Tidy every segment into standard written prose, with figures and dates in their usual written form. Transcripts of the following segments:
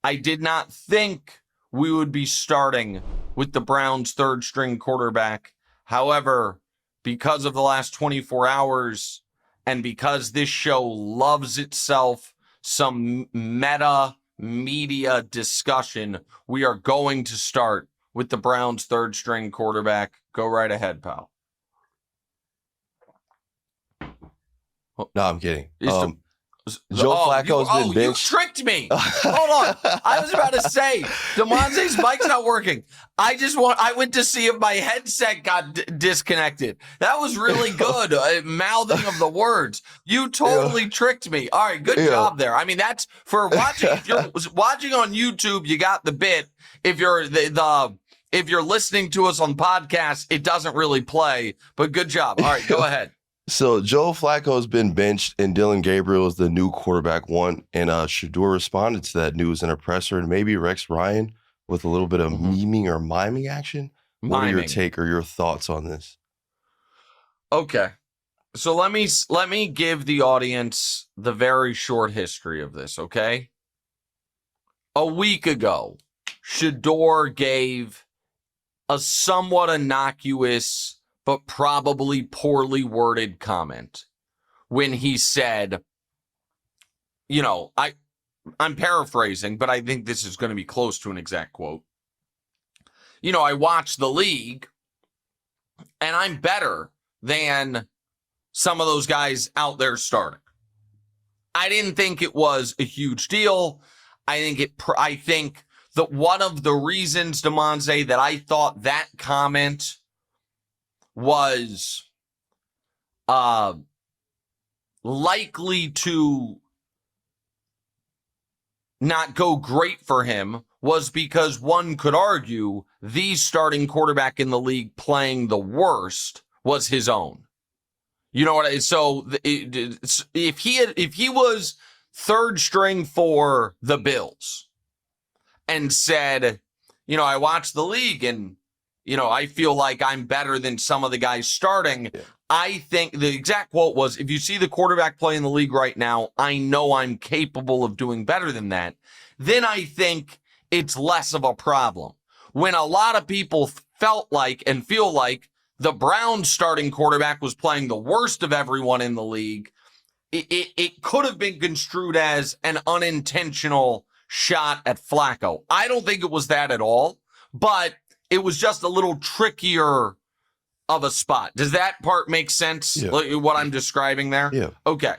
I did not think we would be starting with the Browns' third string quarterback. However, because of the last 24 hours and because this show loves itself some meta media discussion, we are going to start with the Browns' third string quarterback. Go right ahead, pal. No, I'm kidding. Joe Flacco's been benched. You tricked me. Hold on. I was about to say, DeMonte's mic's not working. I went to see if my headset got disconnected. That was really good. Mouthing of the words. You totally tricked me. All right, good job there. I mean, that's for watching. If you're watching on YouTube, you got the bit. If you're if you're listening to us on podcast, it doesn't really play, but good job. All right, go ahead. So Joe Flacco's been benched and Dillon Gabriel is the new quarterback one. And Shedeur responded to that news in a presser, and maybe Rex Ryan with a little bit of memeing or miming action. What are your take or your thoughts on this? Okay. So let me give the audience the very short history of this, okay? A week ago, Shedeur gave a somewhat innocuous but probably poorly worded comment when he said, you know, I'm paraphrasing, but I think this is going to be close to an exact quote. You know, I watch the league and I'm better than some of those guys out there starting. I didn't think it was a huge deal. I think that one of the reasons, DeMonte, that I thought that comment was likely to not go great for him was because one could argue the starting quarterback in the league playing the worst was his own. You know what? So if he was third string for the Bills and said, you know, I watched the league and, you know, I feel like I'm better than some of the guys starting. Yeah. I think the exact quote was, if you see the quarterback play in the league right now, I know I'm capable of doing better than that. Then I think it's less of a problem. When a lot of people felt like and feel like the Browns starting quarterback was playing the worst of everyone in the league, it could have been construed as an unintentional shot at Flacco. I don't think it was that at all, but it was just a little trickier of a spot. Does that part make sense? Yeah. What I'm describing there? Yeah. Okay.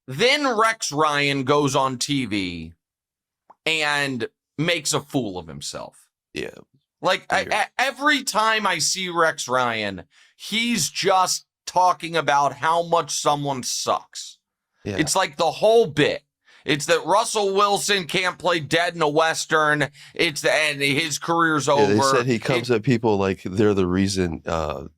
Then Rex Ryan goes on TV and makes a fool of himself. Yeah. Like every time I see Rex Ryan, he's just talking about how much someone sucks. Yeah. It's like the whole bit. It's that Russell Wilson can't play dead in a Western. And his career's over. They said he comes at people like they're the reason,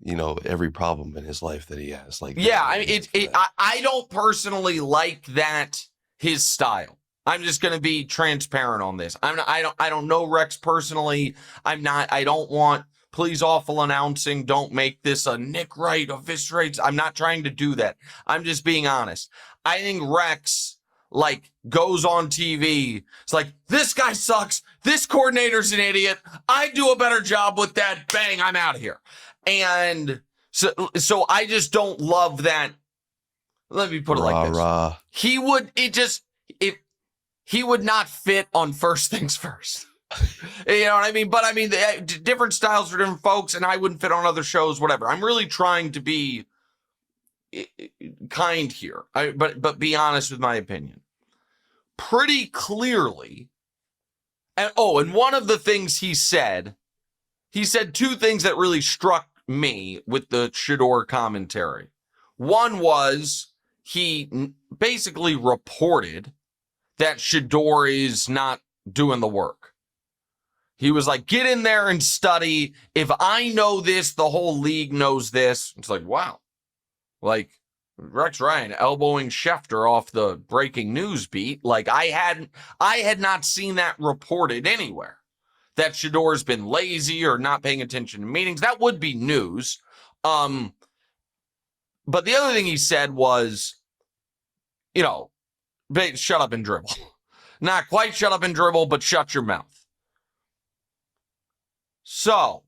you know, every problem in his life that he has. Like, yeah, I mean, I don't personally like that, his style. I'm just going to be transparent on this. I don't know Rex personally. I don't want, please, awful announcing, don't make this a Nick Wright eviscerates. I'm not trying to do that. I'm just being honest. I think Rex, like, goes on TV. It's like, this guy sucks. This coordinator's an idiot. I do a better job with that. Bang, I'm out of here. And so I just don't love that. Let me put it like this. He would not fit on First Things First. You know what I mean? But I mean, different styles for different folks, and I wouldn't fit on other shows, whatever. I'm really trying to be kind here, but be honest with my opinion. Pretty clearly, and one of the things he said two things that really struck me with the Shedeur commentary. One was he basically reported that Shedeur is not doing the work. He was like, get in there and study. If I know this, the whole league knows this. It's like, wow. Like, Rex Ryan elbowing Schefter off the breaking news beat. Like, I had not seen that reported anywhere. That Shedeur's been lazy or not paying attention to meetings. That would be news. But the other thing he said was, you know, shut up and dribble. Not quite shut up and dribble, but shut your mouth. So,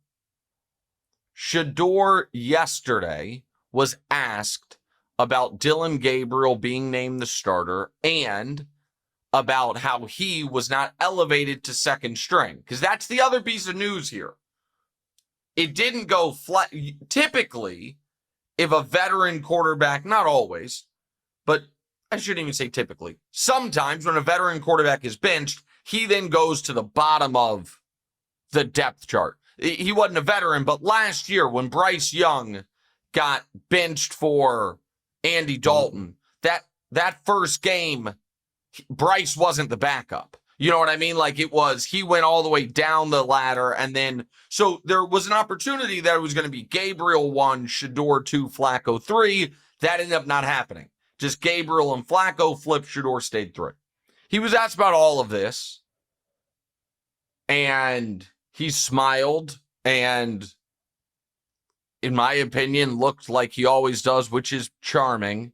Shedeur yesterday was asked about Dillon Gabriel being named the starter and about how he was not elevated to second string. Because that's the other piece of news here. It didn't go flat. Typically, if a veteran quarterback, not always, but I shouldn't even say typically, sometimes when a veteran quarterback is benched, he then goes to the bottom of the depth chart. He wasn't a veteran, but last year when Bryce Young got benched for Andy Dalton, that first game, Bryce wasn't the backup. You know what I mean? Like it was, he went all the way down the ladder, and then, so there was an opportunity that it was going to be Gabriel 1, Shedeur 2, Flacco 3. That ended up not happening. Just Gabriel and Flacco flipped, Shedeur stayed 3. He was asked about all of this, and he smiled and, in my opinion, looked like he always does, which is charming,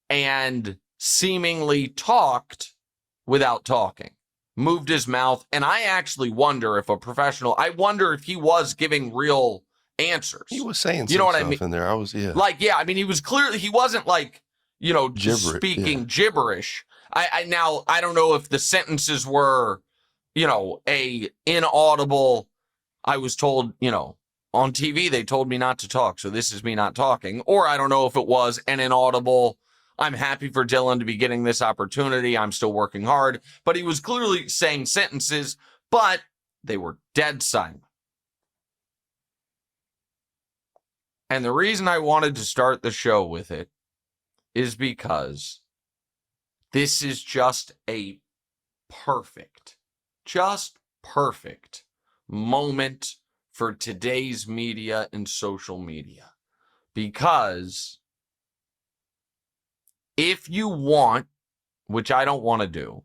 and seemingly talked without talking, moved his mouth. And I actually wonder if I wonder if he was giving real answers. He was saying you know what I mean? In there. I mean, he was clearly, he wasn't like, just speaking gibberish. I don't know if the sentences were, a inaudible, I was told, on TV, they told me not to talk, so this is me not talking. Or I don't know if it was an inaudible, I'm happy for Dillon to be getting this opportunity, I'm still working hard. But he was clearly saying sentences, but they were dead silent. And the reason I wanted to start the show with it is because this is just a perfect moment for today's media and social media. Because if you want, which I don't want to do,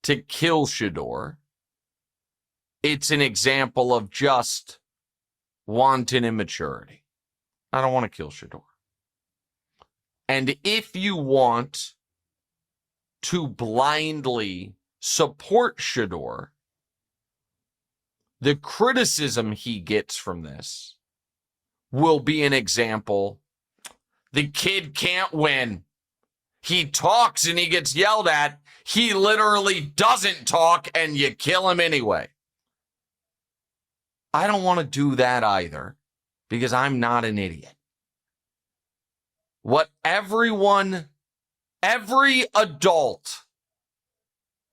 to kill Shedeur, it's an example of just wanton immaturity. I don't want to kill Shedeur. And if you want to blindly support Shedeur, the criticism he gets from this will be an example. The kid can't win. He talks and he gets yelled at. He literally doesn't talk and you kill him anyway. I don't want to do that either because I'm not an idiot. What every adult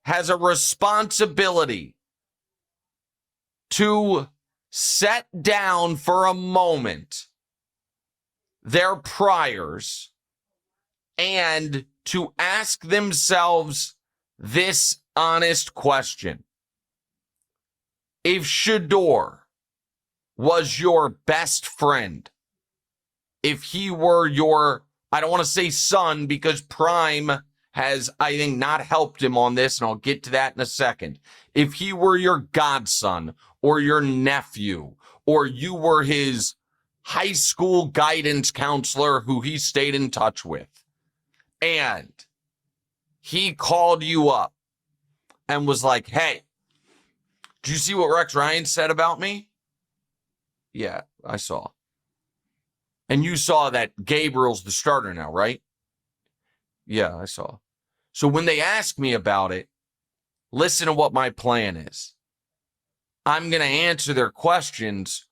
has a responsibility to set down for a moment their priors and to ask themselves this honest question. If Shedeur was your best friend, if he were your, I don't want to say son because Prime has, I think, not helped him on this, and I'll get to that in a second. If he were your godson or your nephew, or you were his high school guidance counselor who he stayed in touch with, and he called you up and was like, hey, did you see what Rex Ryan said about me? Yeah, I saw. And you saw that Gabriel's the starter now, right? Yeah, I saw. So when they ask me about it, listen to what my plan is. I'm going to answer their questions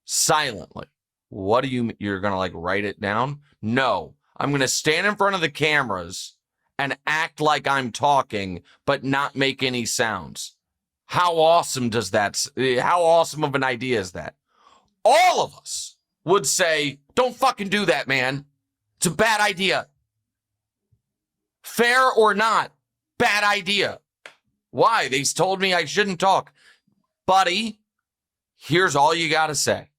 silently. What do you're going to like write it down? No, I'm going to stand in front of the cameras and act like I'm talking, but not make any sounds. How awesome how awesome of an idea is that? All of us would say, don't fucking do that, man. It's a bad idea. Fair or not, bad idea. Why? They told me I shouldn't talk. Buddy, here's all you got to say.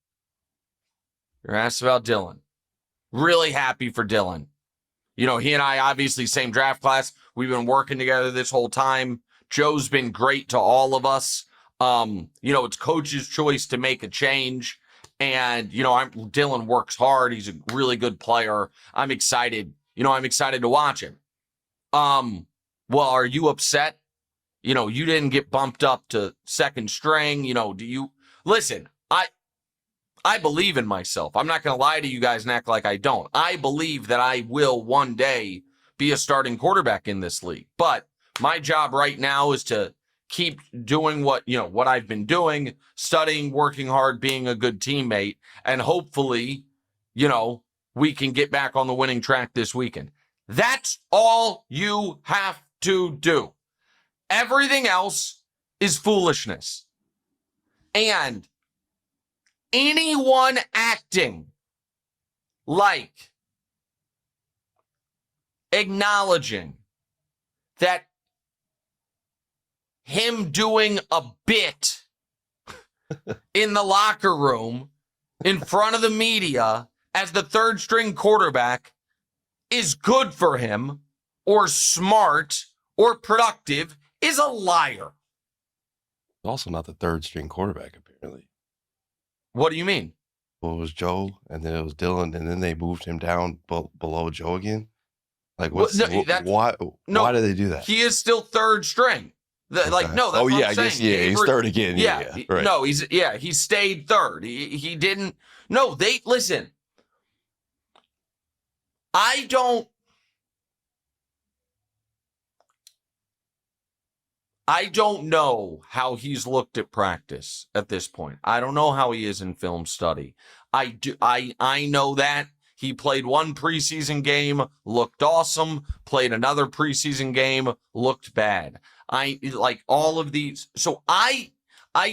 You're asked about Dillon. Really happy for Dillon. He and I, obviously, same draft class. We've been working together this whole time. Joe's been great to all of us. It's coach's choice to make a change. And, Dillon works hard. He's a really good player. I'm excited. I'm excited to watch him. Well, are you upset? You know, you didn't get bumped up to second string. You know, do you listen? I believe in myself. I'm not going to lie to you guys and act like I don't. I believe that I will one day be a starting quarterback in this league. But my job right now is to keep doing what I've been doing, studying, working hard, being a good teammate, and hopefully, we can get back on the winning track this weekend. That's all you have to do. Everything else is foolishness. And anyone acting like acknowledging that him doing a bit in the locker room in front of the media as the third string quarterback is good for him or smart or productive is a liar. Also not the third string quarterback, apparently. What do you mean? Well, it was Joe, and then it was Dillon, and then they moved him down below Joe again. Like, why did they do that? He is still third string. Okay. That's what I'm saying. I guess, he's third again. Yeah. Right. No, he stayed third. He didn't. No, listen. I don't know how he's looked at practice at this point. I don't know how he is in film study. I know that he played one preseason game, looked awesome, played another preseason game, looked bad. I like all of these. So I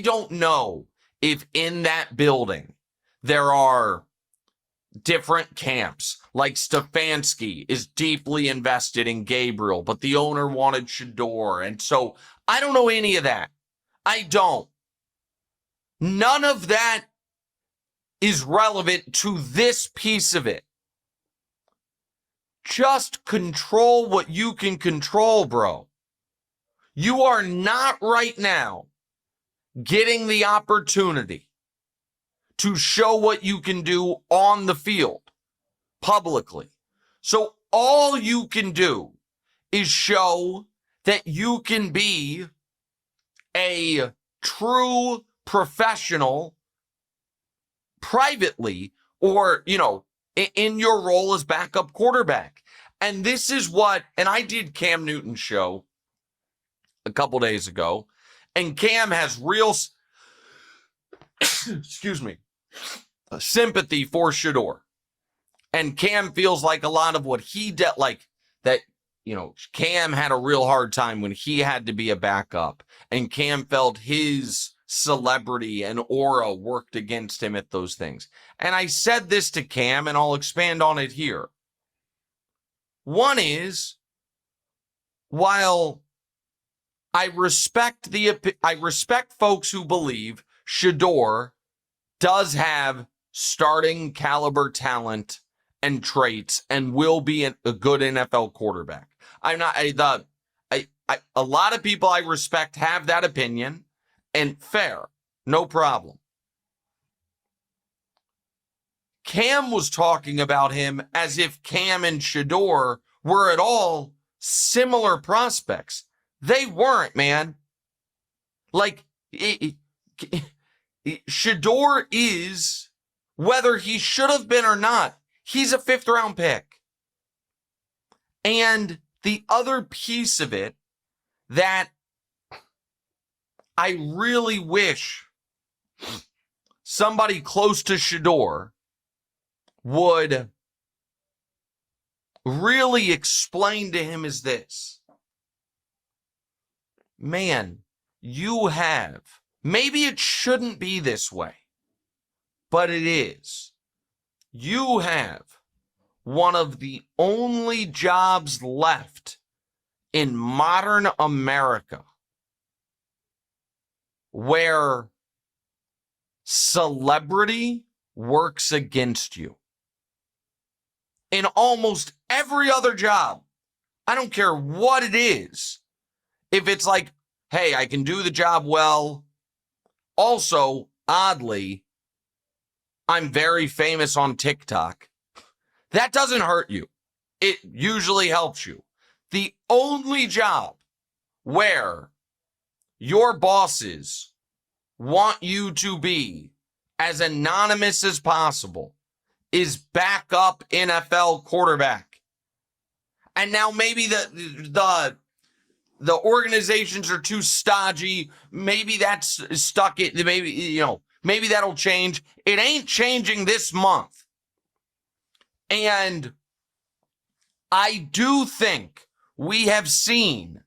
don't know if in that building there are different camps. Like Stefanski is deeply invested in Gabriel, but the owner wanted Shedeur. And so I don't know any of that. I don't. None of that is relevant to this piece of it. Just control what you can control, bro. You are not right now getting the opportunity to show what you can do on the field publicly. So all you can do is show that you can be a true professional privately or, in your role as backup quarterback. And this is and I did Cam Newton's show a couple days ago, and Cam has real, excuse me, sympathy for Shedeur. And Cam feels like a lot of what he did, Cam had a real hard time when he had to be a backup, and Cam felt his celebrity and aura worked against him at those things. And I said this to Cam, and I'll expand on it here. One is, while I respect folks who believe Shedeur does have starting caliber talent and traits and will be a good NFL quarterback. A lot of people I respect have that opinion, and fair, no problem. Cam was talking about him as if Cam and Shedeur were at all similar prospects. They weren't, man. Shedeur is, whether he should have been or not, he's a 5th round pick. And the other piece of it that I really wish somebody close to Shedeur would really explain to him is this. Man, you have, maybe it shouldn't be this way, but it is. You have one of the only jobs left in modern America where celebrity works against you. In almost every other job, I don't care what it is. If it's like, hey, I can do the job well. Also, oddly, I'm very famous on TikTok. That doesn't hurt you. It usually helps you. The only job where your bosses want you to be as anonymous as possible is backup NFL quarterback. And now maybe the organizations are too stodgy. Maybe that's stuck. Maybe that'll change. It ain't changing this month. And I do think we have seen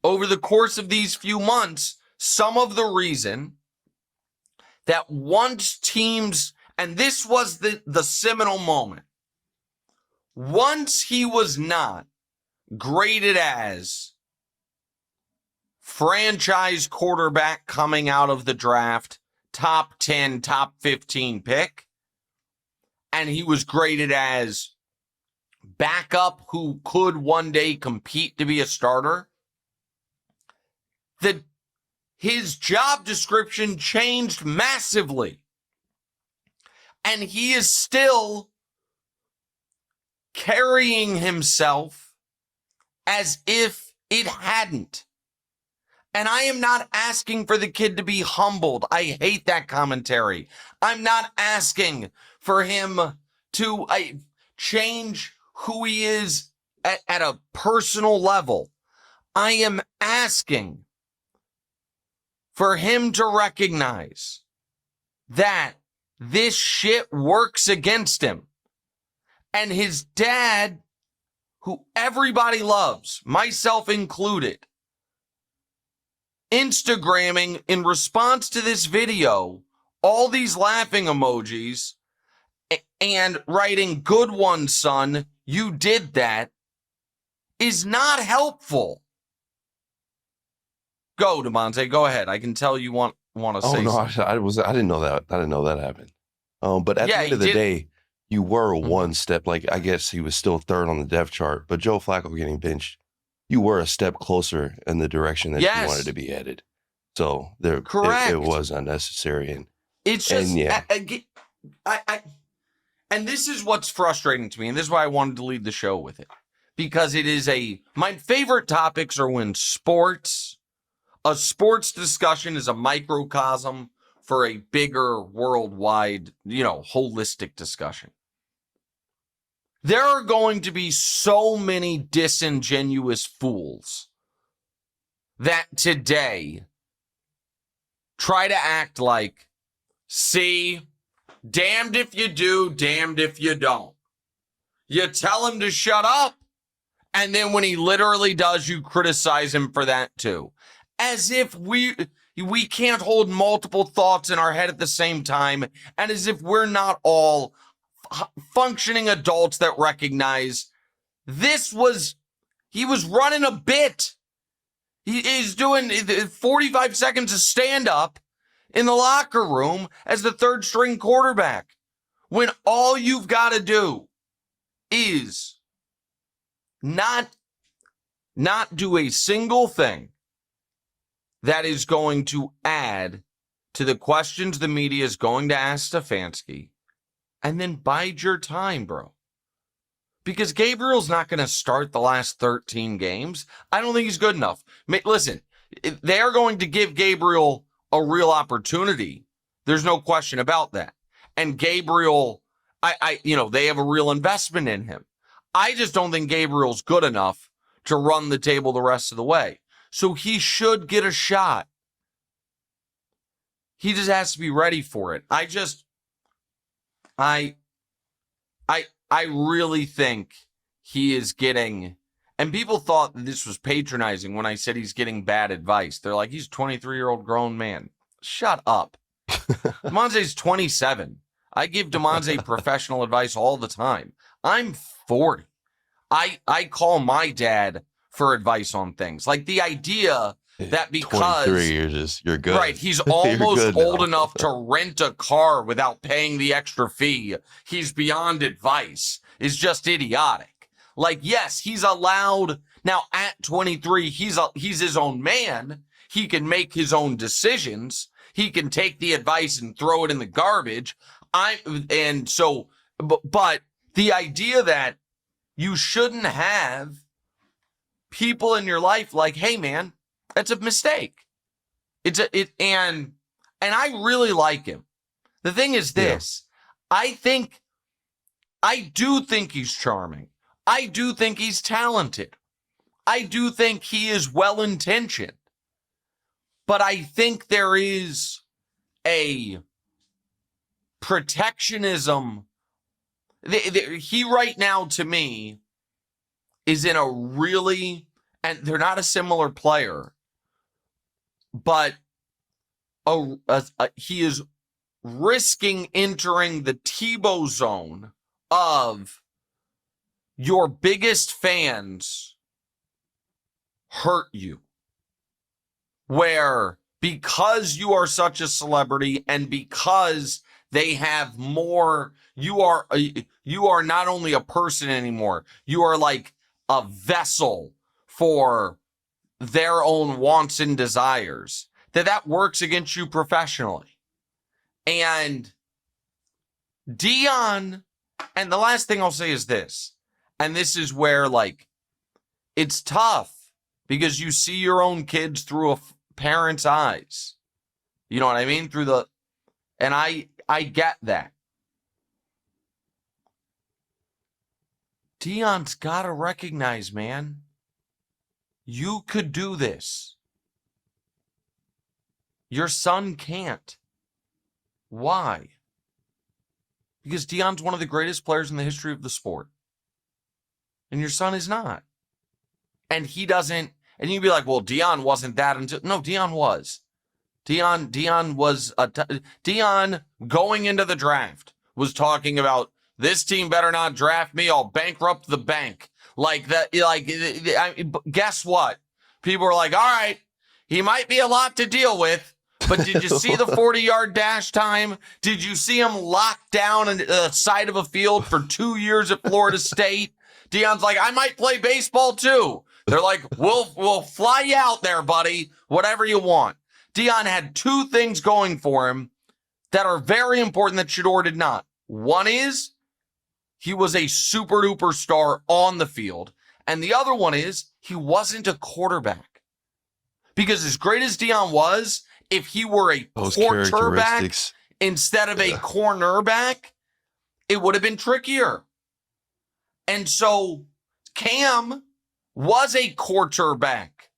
over the course of these few months some of the reason that once teams, and this was the seminal moment, once he was not graded as franchise quarterback coming out of the draft, top 10, top 15 pick, and he was graded as backup who could one day compete to be a starter, his job description changed massively. And he is still carrying himself as if it hadn't. And I am not asking for the kid to be humbled. I hate that commentary. I'm not asking for him to change who he is at a personal level. I am asking for him to recognize that this shit works against him. And his dad, who everybody loves, myself included, Instagramming in response to this video all these laughing emojis and writing, "Good one, son, you did that," is not helpful. Go, DeMonte, go ahead. I can tell you want to say something. I didn't know that. I didn't know that happened. But at the end of the day, you were one step, I guess he was still third on the depth chart, but Joe Flacco getting benched, you were a step closer in the direction that you wanted to be headed. So correct. It was unnecessary. And it's just, and this is what's frustrating to me, and this is why I wanted to lead the show with it, because it is my favorite topics are when a sports discussion is a microcosm for a bigger worldwide, holistic discussion. There are going to be so many disingenuous fools that today try to act like, see, damned if you do, damned if you don't. You tell him to shut up, and then when he literally does, you criticize him for that too. As if we can't hold multiple thoughts in our head at the same time, and as if we're not all functioning adults that recognize he was running a bit. He's doing 45 seconds of stand-up in the locker room as the third string quarterback, when all you've got to do is not do a single thing that is going to add to the questions the media is going to ask Stefanski, and then bide your time, bro. Because Gabriel's not going to start the last 13 games. I don't think he's good enough. Listen, they are going to give Gabriel a real opportunity. There's no question about that. And Gabriel, they have a real investment in him. I just don't think Gabriel's good enough to run the table the rest of the way. So he should get a shot. He just has to be ready for it. I really think he is getting, and people thought this was patronizing when I said he's getting bad advice. They're like, he's a 23-year-old grown man. Shut up. DeMonte's 27. I give DeMonte professional advice all the time. I'm 40. I call my dad for advice on things. Like the idea that because 23 years you're good. Right, he's almost old enough to rent a car without paying the extra fee. He's beyond advice. Is just idiotic. Like, yes, he's allowed now at 23, he's his own man. He can make his own decisions. He can take the advice and throw it in the garbage. But the idea that you shouldn't have people in your life like, hey man, that's a mistake. And I really like him. The thing is this, I do think he's charming. I do think he's talented. I do think he is well-intentioned. But I think there is a protectionism. He right now, to me, is in a really, and they're not a similar player, but he is risking entering the Tebow zone of your biggest fans hurt you. Where because you are such a celebrity and because they have more, you are not only a person anymore, you are like a vessel for their own wants and desires, that works against you professionally. And Deion, and the last thing I'll say is this, and this is where like it's tough because you see your own kids through a parent's eyes. You know what I mean? And I get that. Deion's got to recognize, man, you could do this. Your son can't. Why? Because Deion's one of the greatest players in the history of the sport. And your son is not. And he doesn't, and you'd be like, well, Deion wasn't that until, no, Deion was. Deion was, Deion going into the draft was talking about, this team better not draft me, I'll bankrupt the bank. Like that, guess what? People are like, all right, he might be a lot to deal with, but did you see the 40-yard dash time? Did you see him locked down on the side of a field for 2 years at Florida State? Deion's like, I might play baseball too. They're like, we'll fly you out there, buddy. Whatever you want. Deion had two things going for him that are very important that Shedeur did not. One is he was a super duper star on the field. And the other one is he wasn't a quarterback. Because as great as Deion was, if he were a quarterback instead of a cornerback, it would have been trickier. And so Cam was a quarterback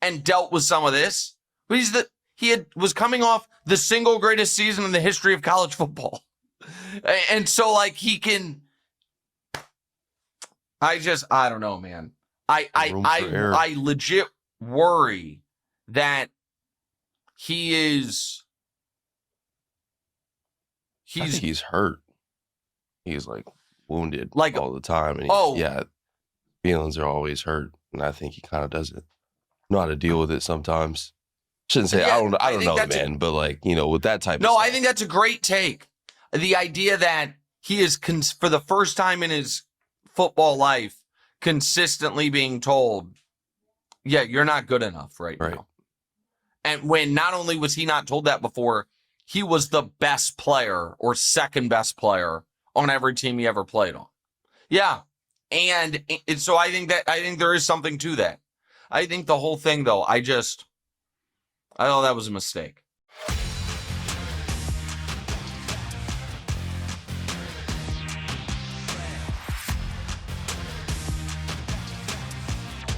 and dealt with some of this, but was coming off the single greatest season in the history of college football. And so like he can, I don't know, man. I legit worry that he's hurt. He's like wounded like all the time. And feelings are always hurt. And I think he kind of doesn't know how to deal with it sometimes. Shouldn't say, I don't know, man, but like, with that type of stuff. I think that's a great take. The idea that he is, for the first time in his football life, consistently being told, yeah, you're not good enough right now. And when not only was he not told that before, he was the best player or second best player on every team he ever played on. Yeah. And so I think there is something to that. I think the whole thing, though, I thought that was a mistake.